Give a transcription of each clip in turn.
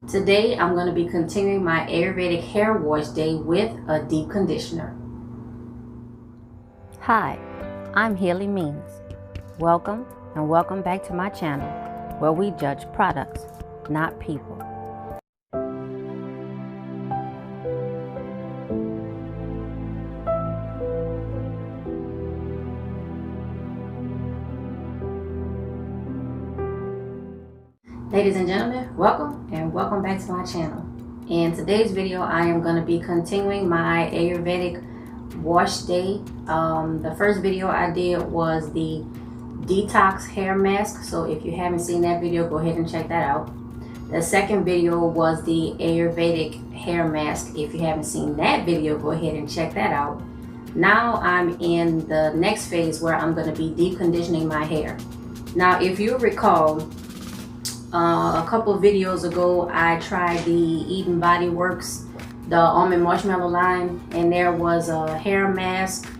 Today I'm going to be continuing my Ayurvedic hair wash day with a deep conditioner. Hi, I'm Healy Means. Welcome and welcome back to my channel where we judge products, not people. Ladies and gentlemen, welcome and welcome back to my channel. In today's video, I am going to be continuing my Ayurvedic wash day. The first video I did was the detox hair mask. So if you haven't seen that video, go ahead and check that out. The second video was the Ayurvedic hair mask. If you haven't seen that video, go ahead and check that out. Now I'm in the next phase where I'm going to be deep conditioning my hair. Now, if you recall, a couple of videos ago, I tried the Eden Body Works, the almond marshmallow line, and there was a hair mask,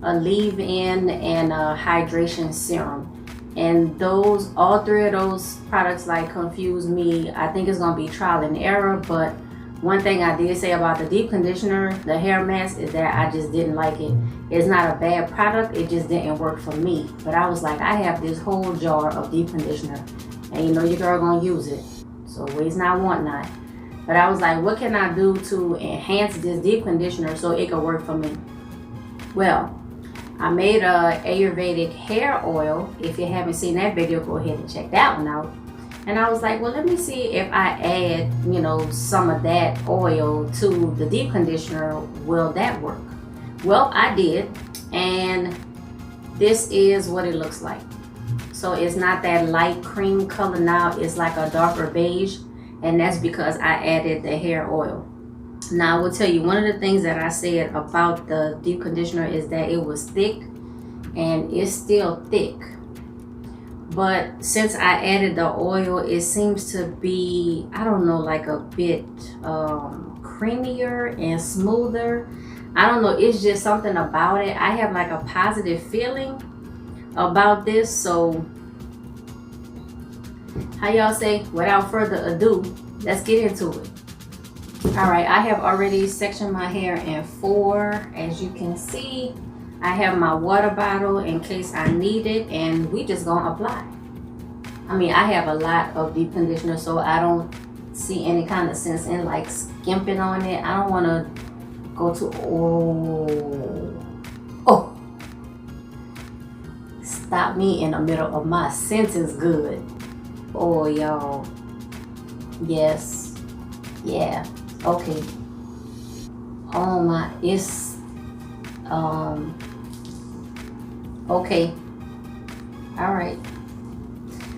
a leave-in, and a hydration serum. And all three of those products confused me. I think it's gonna be trial and error, but one thing I did say about the deep conditioner, the hair mask, is that I just didn't like it. It's not a bad product, it just didn't work for me. But I was like, I have this whole jar of deep conditioner, and you know your girl gonna use it, so waste not, want not. But I was like, what can I do to enhance this deep conditioner so it could work for me? Well, I made a Ayurvedic hair oil. If you haven't seen that video, go ahead and check that one out. And I was like, well, let me see if I add, some of that oil to the deep conditioner, will that work? Well, I did, and this is what it looks like. So it's not that light cream color now, it's like a darker beige, and that's because I added the hair oil. Now I will tell you, one of the things that I said about the deep conditioner is that it was thick, and it's still thick. But since I added the oil, it seems to be, I don't know, like a bit creamier and smoother. I don't know, it's just something about it. I have like a positive feeling about this. So how y'all say, without further ado, let's get into it. All right, I have already sectioned my hair in 4. As you can see, I have my water bottle in case I need it, and we just gonna apply. I mean, I have a lot of deep conditioner, so I don't see any kind of sense in like skimping on it. I don't want to go to stop me in the middle of my sentence. Good. Oh, y'all. Yes. Yeah. Okay. Oh my, it's okay. All right.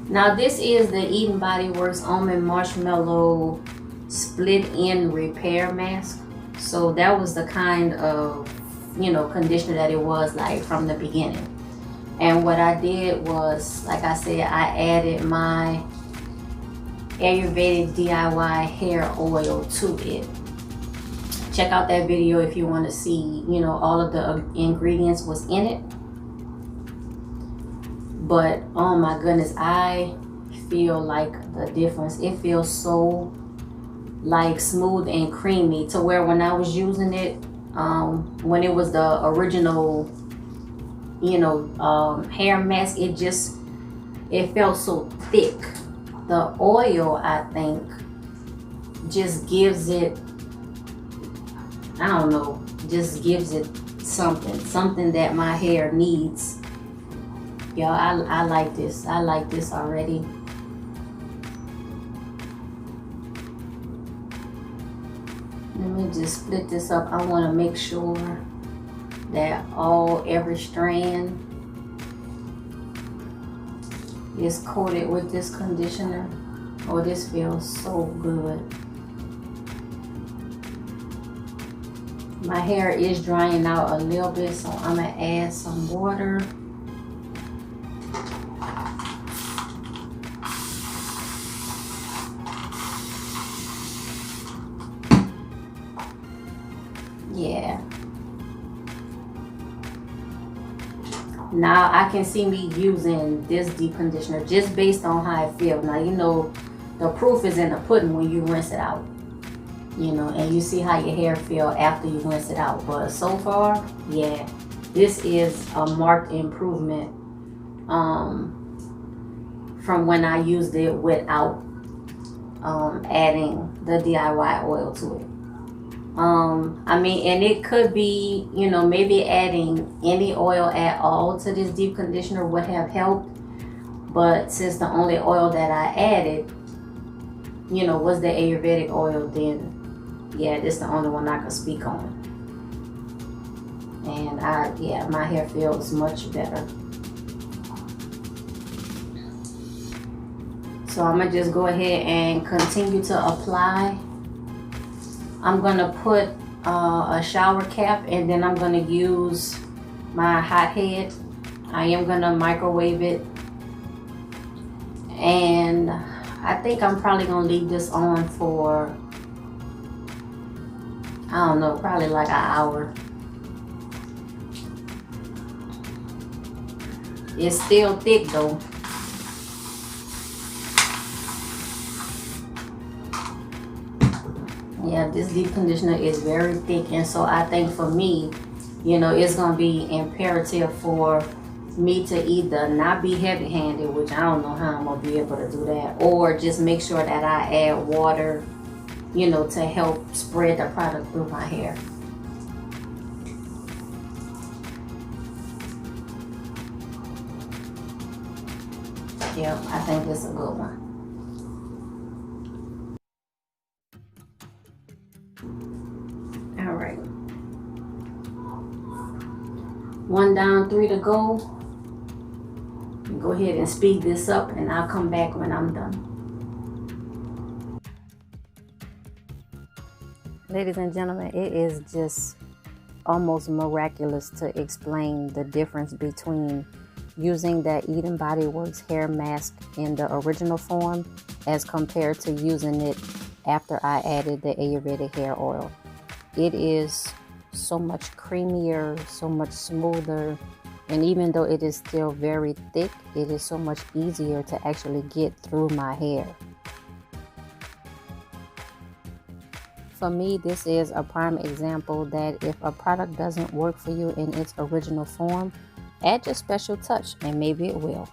Now this is the Eden Body Works Almond Marshmallow Split End Repair Mask. So that was the kind of conditioner that it was like from the beginning. And what I did was, like I said, I added my Ayurvedic DIY hair oil to it. Check out that video if you want to see, all of the ingredients was in it. But oh my goodness, I feel like the difference. It feels so like smooth and creamy, to where when I was using it, when it was the original hair mask, it felt so thick. The oil, I think, just gives it, I don't know, just gives it something that my hair needs. Y'all, I like this. I like this already. Let me just split this up. I want to make sure that every strand is coated with this conditioner. Oh, this feels so good. My hair is drying out a little bit, so I'm gonna add some water. Yeah. Now I can see me using this deep conditioner just based on how I feel. Now, the proof is in the pudding when you rinse it out, you know, and you see how your hair feel after you rinse it out. But so far, yeah, this is a marked improvement from when I used it without adding the DIY oil to it. I mean, and it could be, you know, maybe adding any oil at all to this deep conditioner would have helped. But since the only oil that I added, you know, was the Ayurvedic oil, then yeah, this is the only one I could speak on. And yeah, my hair feels much better. So I'm gonna just go ahead and continue to apply. I'm gonna put a shower cap, and then I'm gonna use my hot head. I am gonna microwave it, and I think I'm probably gonna leave this on for, I don't know, probably like an hour. It's still thick though. Yeah, this deep conditioner is very thick, and so I think for me, you know, it's gonna be imperative for me to either not be heavy-handed, which I don't know how I'm gonna be able to do that, or just make sure that I add water, you know, to help spread the product through my hair. Yep, I think this is a good one. All right. 1 down, 3 to go. Go ahead and speed this up, and I'll come back when I'm done. Ladies and gentlemen, it is just almost miraculous to explain the difference between using that Eden Body Works hair mask in the original form as compared to using it after I added the Ayurvedic hair oil. It is so much creamier, so much smoother, and even though it is still very thick, it is so much easier to actually get through my hair. For me, this is a prime example that if a product doesn't work for you in its original form, add your special touch and maybe it will.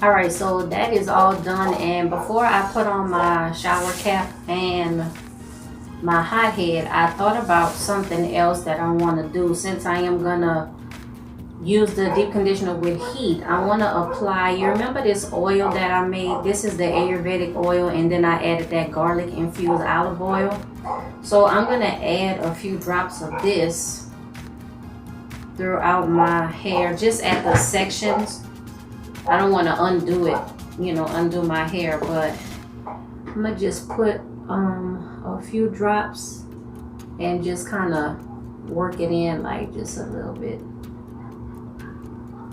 All right, so that is all done, and before I put on my shower cap and my hot head, I thought about something else that I want to do. Since I am gonna use the deep conditioner with heat, I want to apply, you remember this oil that I made? This is the Ayurvedic oil, and then I added that garlic infused olive oil. So I'm gonna add a few drops of this throughout my hair, just at the sections. I don't want to undo it, you know, undo my hair, but I'm gonna just put a few drops and just kind of work it in, like just a little bit.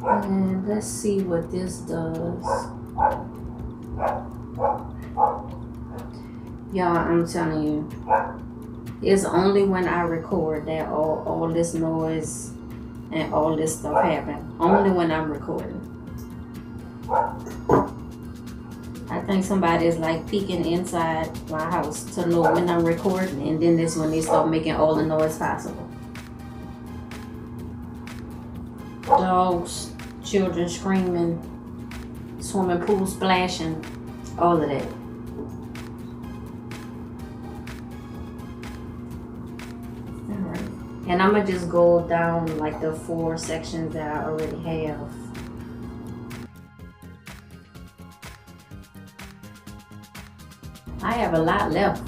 And let's see what this does. Y'all, I'm telling you, it's only when I record that all this noise and all this stuff happen. Only when I'm recording. I think somebody is like peeking inside my house to know when I'm recording, and then this when they start making all the noise possible. Dogs, children screaming, swimming pool splashing, all of that. Alright. And I'm gonna just go down like the 4 sections that I already have. I have a lot left,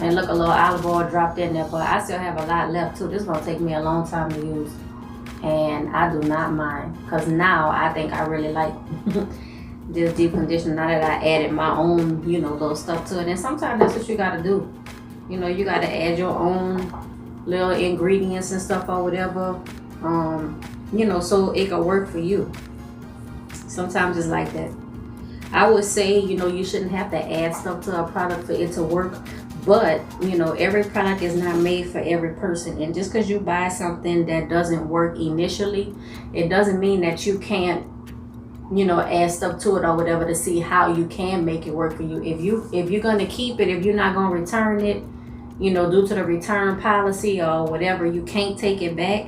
and look, a little olive oil dropped in there, but I still have a lot left too. This is gonna take me a long time to use, and I do not mind, because now I think I really like this deep conditioner now that I added my own, you know, little stuff to it. And sometimes that's what you gotta do, you know, you gotta add your own little ingredients and stuff or whatever, you know, so it can work for you. Sometimes it's like that. I would say, you know, you shouldn't have to add stuff to a product for it to work, but, you know, every product is not made for every person. And just because you buy something that doesn't work initially, it doesn't mean that you can't you know, add stuff to it or whatever to see how you can make it work for you. If you're gonna keep it, if you're not gonna return it, you know, due to the return policy or whatever, you can't take it back.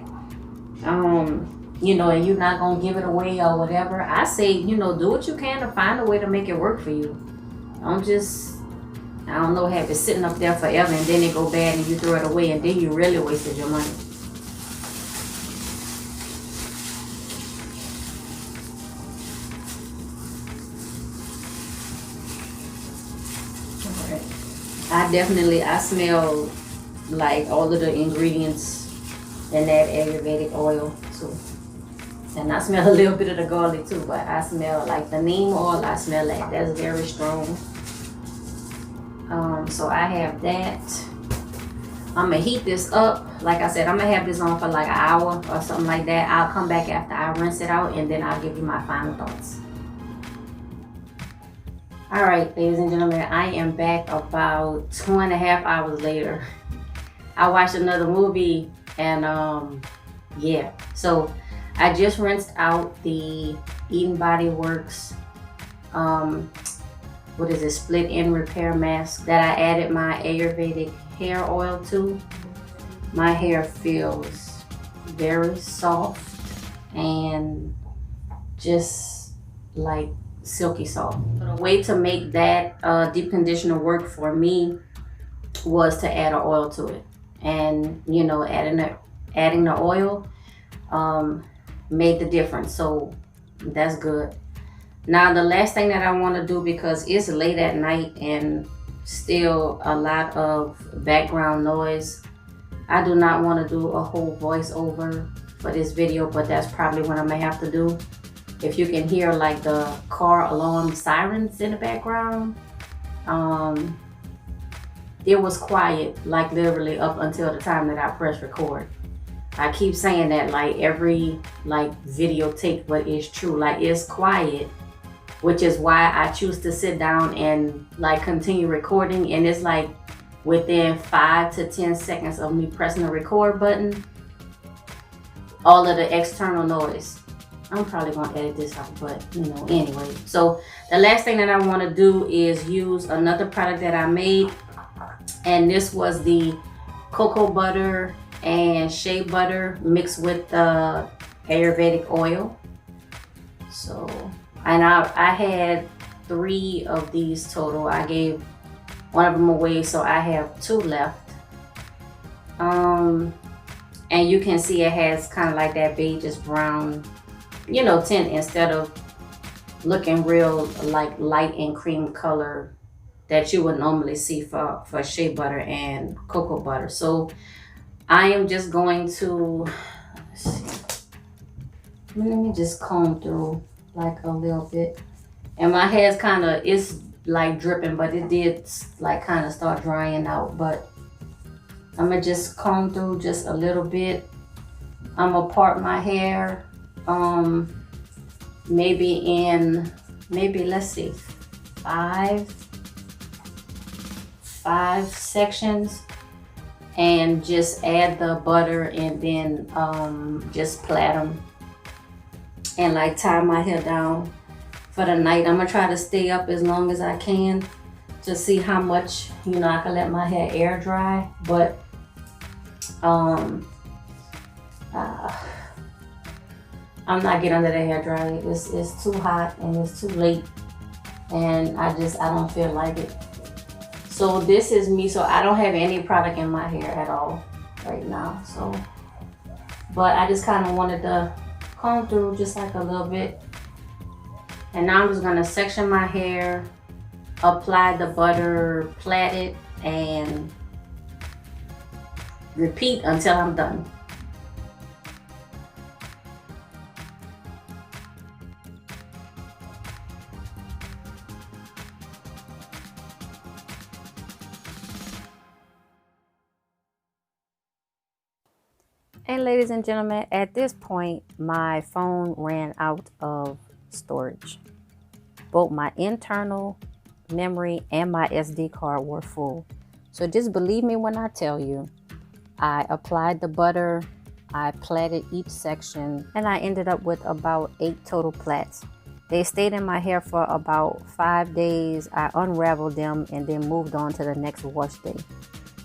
You know, and you're not gonna give it away or whatever. I say, you know, do what you can to find a way to make it work for you. Don't just, I don't know, have it sitting up there forever and then it go bad and you throw it away and then you really wasted your money. I smell like all of the ingredients in that Ayurvedic oil too. And I smell a little bit of the garlic too, but I smell like the neem oil, I smell that. That's very strong. So I have that. I'm gonna heat this up. Like I said, I'm gonna have this on for like an hour or something like that. I'll come back after I rinse it out and then I'll give you my final thoughts. All right, ladies and gentlemen, I am back about 2.5 hours later. I watched another movie and yeah. So I just rinsed out the Eden Body Works, what is it, split end repair mask that I added my Ayurvedic hair oil to. My hair feels very soft and just like silky soft. So the way to make that deep conditioner work for me was to add an oil to it, and you know, adding the oil made the difference. So that's good. Now the last thing that I want to do, because it's late at night and still a lot of background noise, I do not want to do a whole voiceover for this video, but that's probably what I'm gonna have to do. If you can hear like the car alarm sirens in the background, it was quiet, like literally up until the time that I pressed record. I keep saying that like every like videotape, but it's true, like it's quiet, which is why I choose to sit down and like continue recording. And it's like within 5 to 10 seconds of me pressing the record button, all of the external noise. I'm probably gonna edit this out, but you know, anyway. So the last thing that I want to do is use another product that I made, and this was the cocoa butter and shea butter mixed with the Ayurvedic oil. So, and I had 3 of these total. I gave one of them away, so I have 2 left. And you can see it has kind of like that beige brown, you know, tint, instead of looking real like light and cream color that you would normally see for shea butter and cocoa butter. So I am just going to, let's see, let me just comb through like a little bit. And my hair's kind of, it's like dripping, but it did like kind of start drying out. But I'm gonna just comb through just a little bit. I'm gonna part my hair maybe let's see, five sections, and just add the butter and then just plait them and like tie my hair down for the night. I'm gonna try to stay up as long as I can to see how much, you know, I can let my hair air dry. But I'm not getting under the hair dryer. It's too hot and it's too late, and I don't feel like it. So this is me. So I don't have any product in my hair at all right now. So, but I just kind of wanted to comb through just like a little bit. And now I'm just gonna section my hair, apply the butter, plait it, and repeat until I'm done. And ladies and gentlemen, at this point, my phone ran out of storage. Both my internal memory and my SD card were full. So just believe me when I tell you, I applied the butter, I plaited each section, and I ended up with about 8 total plaits. They stayed in my hair for about 5 days. I unraveled them and then moved on to the next wash day.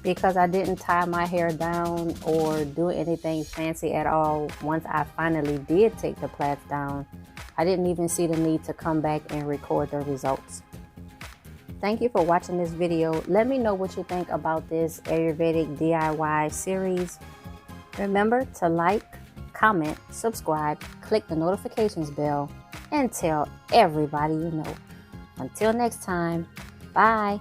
Because I didn't tie my hair down or do anything fancy at all, once I finally did take the plaits down, I didn't even see the need to come back and record the results. Thank you for watching this video. Let me know what you think about this Ayurvedic DIY series. Remember to like, comment, subscribe, click the notifications bell, and tell everybody you know. Until next time, bye.